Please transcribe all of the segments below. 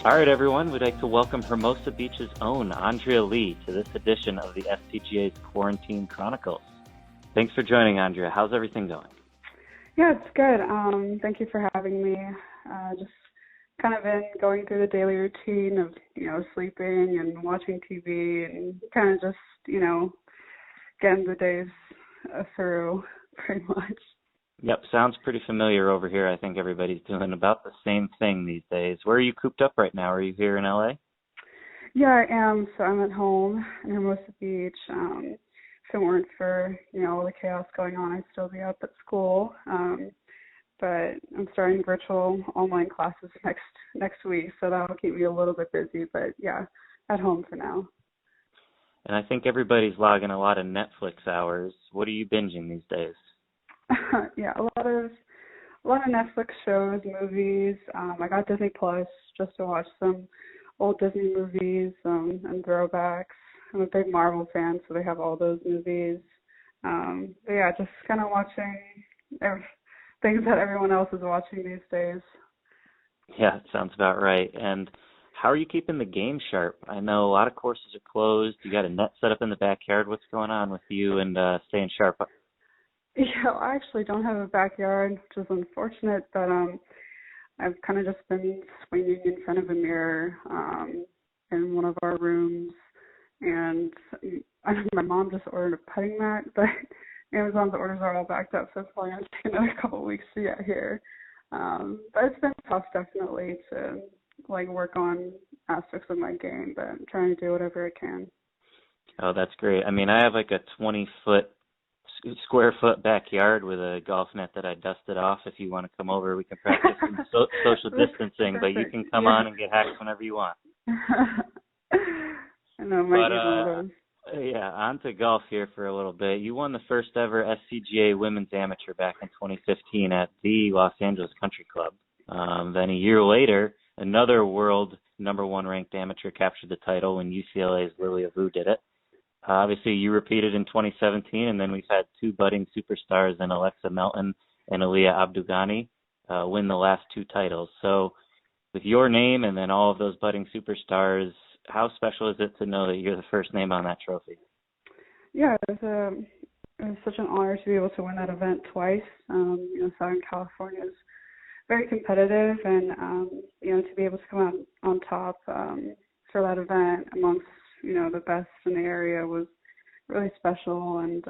All right, everyone, we'd like to welcome Hermosa Beach's own Andrea Lee to this edition of the SCGA's Quarantine Chronicles. Thanks for joining, Andrea. How's everything going? Yeah, it's good. Thank you for having me. Just kind of been going through the daily routine of, sleeping and watching TV and kind of just, getting the days through pretty much. Yep, sounds pretty familiar over here. I think everybody's doing about the same thing these days. Where are you cooped up right now? Are you here in LA? Yeah, I am. So I'm at home in Hermosa Beach. If it weren't for, all the chaos going on, I'd still be up at school. But I'm starting virtual online classes next week, so that'll keep me a little bit busy. But yeah, at home for now. And I think everybody's logging a lot of Netflix hours. What are you binging these days? Yeah, a lot of Netflix shows, movies. I got Disney Plus just to watch some old Disney movies and throwbacks. I'm a big Marvel fan, so they have all those movies. But yeah, just kind of watching things that everyone else is watching these days. Yeah, it sounds about right. And how are you keeping the game sharp? I know a lot of courses are closed. You got a net set up in the backyard. What's going on with you and staying sharp? Yeah, I actually don't have a backyard, which is unfortunate, but I've kind of just been swinging in front of a mirror in one of our rooms, and my mom just ordered a putting mat, but Amazon's orders are all backed up, so it's probably going to take another couple of weeks to get here. But it's been tough, definitely, to work on aspects of my game, but I'm trying to do whatever I can. Oh, that's great. I mean, I have like a 20 square foot backyard with a golf net that I dusted off. If you want to come over, we can practice some social distancing, but you can come on and get hacked whenever you want. I know, might be one of those. Yeah, on to golf here for a little bit. You won the first ever SCGA Women's Amateur back in 2015 at the Los Angeles Country Club. Then a year later, another world number one ranked amateur captured the title when UCLA's Lilia Vu did it. Obviously, you repeated in 2017, and then we've had two budding superstars in Alexa Melton and Aliyah Abdugani win the last two titles. So with your name and then all of those budding superstars, how special is it to know that you're the first name on that trophy? Yeah, it was such an honor to be able to win that event twice. Southern California is very competitive, and, to be able to come out on top for that event amongst the best in the area was really special, and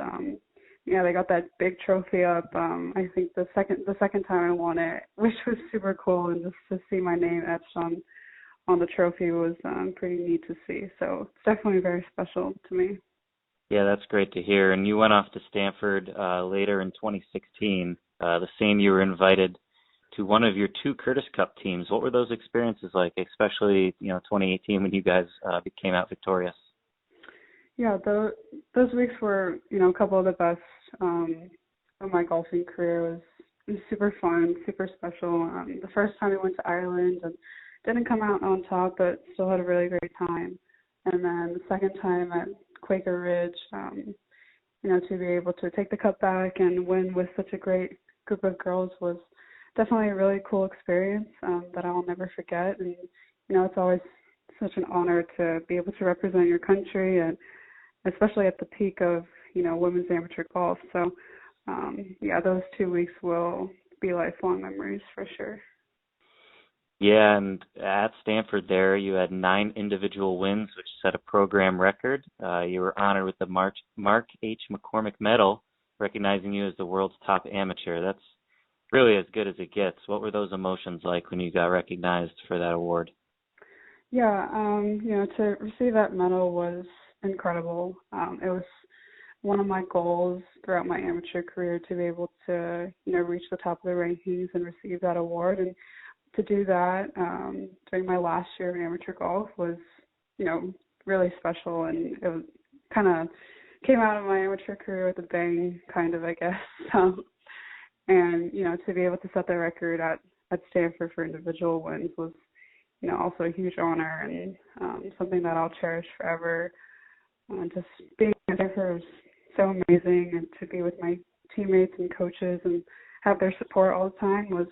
they got that big trophy up. I think the second time I won it, which was super cool, and just to see my name etched on the trophy was pretty neat to see. So it's definitely very special to me. Yeah, that's great to hear. And you went off to Stanford later in 2016. The same year you were invited to one of your two Curtis Cup teams. What were those experiences like, especially 2018 when you guys came out victorious? Yeah, those weeks were a couple of the best of my golfing career. It was super fun, super special. The first time we went to Ireland and didn't come out on top, but still had a really great time. And then the second time at Quaker Ridge, to be able to take the cup back and win with such a great group of girls was definitely a really cool experience that I'll never forget. And, it's always such an honor to be able to represent your country, and especially at the peak of, women's amateur golf. So, those 2 weeks will be lifelong memories for sure. Yeah, and at Stanford there, you had 9 individual wins, which set a program record. You were honored with the Mark H. McCormick Medal, recognizing you as the world's top amateur. That's really as good as it gets. What were those emotions like when you got recognized for that award? Yeah, to receive that medal was incredible. It was one of my goals throughout my amateur career to be able to, reach the top of the rankings and receive that award. And to do that during my last year of amateur golf was, really special. And it was kind of came out of my amateur career with a bang, kind of, I guess. And, to be able to set the record at Stanford for individual wins was, also a huge honor and something that I'll cherish forever. Just being at Stanford was so amazing, and to be with my teammates and coaches and have their support all the time was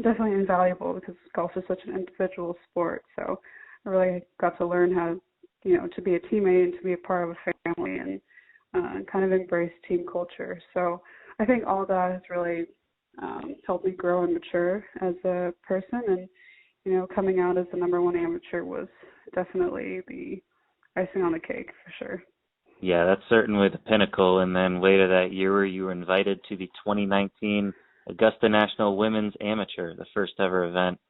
definitely invaluable because golf is such an individual sport. So I really got to learn how, to be a teammate and to be a part of a family and kind of embrace team culture. So I think all that has really helped me grow and mature as a person. And, coming out as the number one amateur was definitely the icing on the cake for sure. Yeah, that's certainly the pinnacle. And then later that year, you were invited to the 2019 Augusta National Women's Amateur, the first ever event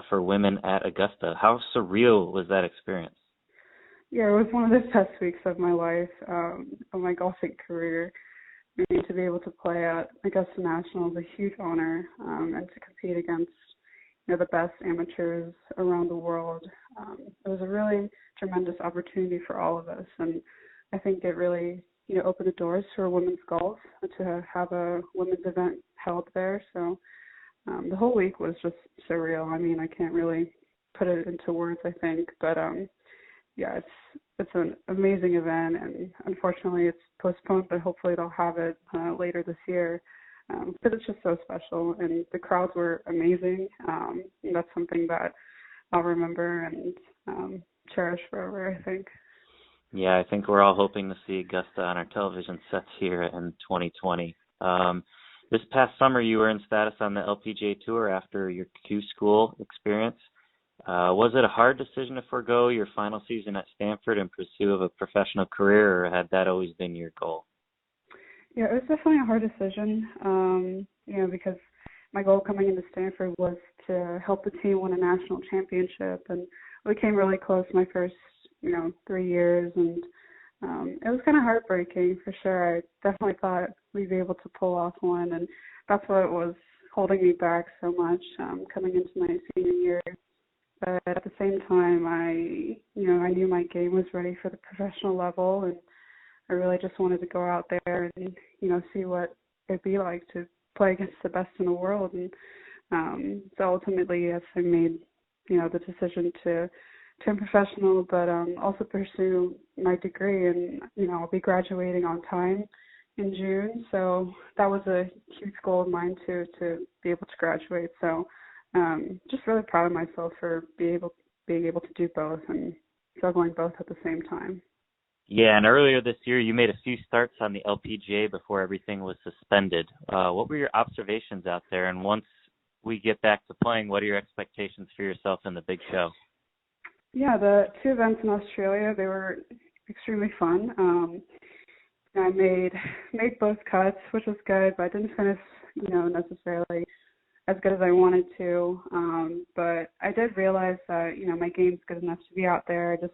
for women at Augusta. How surreal was that experience? Yeah, it was one of the best weeks of my life, of my golfing career. I mean, to be able to play at Augusta National is a huge honor, and to compete against the best amateurs around the world. It was a really tremendous opportunity for all of us, and I think it really opened the doors for women's golf to have a women's event held there. So the whole week was just surreal. I mean, I can't really put it into words, I think, but yeah, it's an amazing event, and unfortunately it's postponed, but hopefully they'll have it later this year because it's just so special, and the crowds were amazing. And that's something that I'll remember and cherish forever, I think. Yeah, I think we're all hoping to see Augusta on our television sets here in 2020. This past summer, you were in status on the LPGA Tour after your Q school experience. Was it a hard decision to forego your final season at Stanford in pursuit of a professional career, or had that always been your goal? Yeah, it was definitely a hard decision, because my goal coming into Stanford was to help the team win a national championship, and we came really close my first, 3 years, and it was kind of heartbreaking for sure. I definitely thought we'd be able to pull off one, and that's what was holding me back so much coming into my senior year. But at the same time, I knew my game was ready for the professional level, and I really just wanted to go out there and, see what it'd be like to play against the best in the world. And so ultimately, yes, I made, the decision to turn professional, but also pursue my degree. And, I'll be graduating on time in June. So that was a huge goal of mine, too, to be able to graduate. So just really proud of myself for being able to do both and juggling both at the same time. Yeah, and earlier this year, you made a few starts on the LPGA before everything was suspended. What were your observations out there? And once we get back to playing, what are your expectations for yourself in the big show? Yeah, the 2 events in Australia, they were extremely fun. I made both cuts, which was good, but I didn't finish, necessarily as good as I wanted to. But I did realize that, my game's good enough to be out there. I just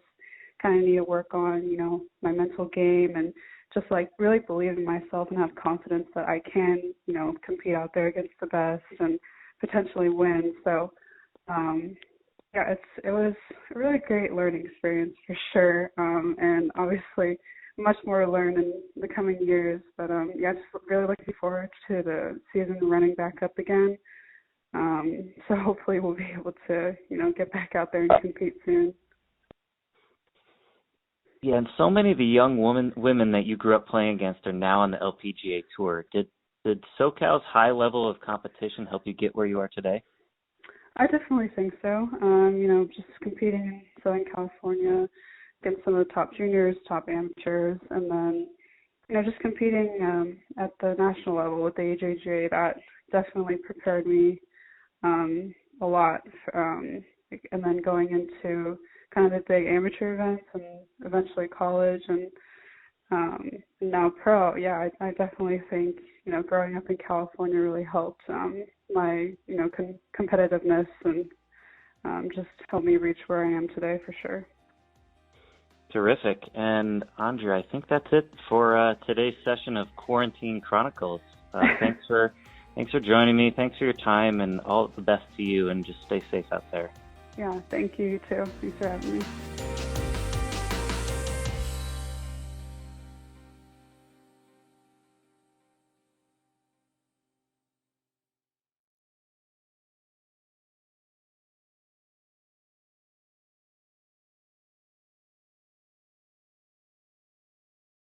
kind of need to work on, my mental game and just really believe in myself and have confidence that I can, compete out there against the best and potentially win. So, yeah, it was a really great learning experience for sure. And obviously much more to learn in the coming years. But yeah, just really looking forward to the season running back up again. So hopefully we'll be able to, get back out there and compete soon. Yeah, and so many of the young women that you grew up playing against are now on the LPGA Tour. Did SoCal's high level of competition help you get where you are today? I definitely think so. Just competing in Southern California against some of the top juniors, top amateurs, and then, just competing at the national level with the AJGA, that definitely prepared me a lot. And then going into kind of the big amateur events and eventually college and now pro, yeah, I definitely think, growing up in California really helped my, competitiveness and just helped me reach where I am today for sure. Terrific. And Andrea, I think that's it for today's session of Quarantine Chronicles. Thanks for joining me. Thanks for your time, and all the best to you, and just stay safe out there. Yeah, thank you too. Thanks for having me.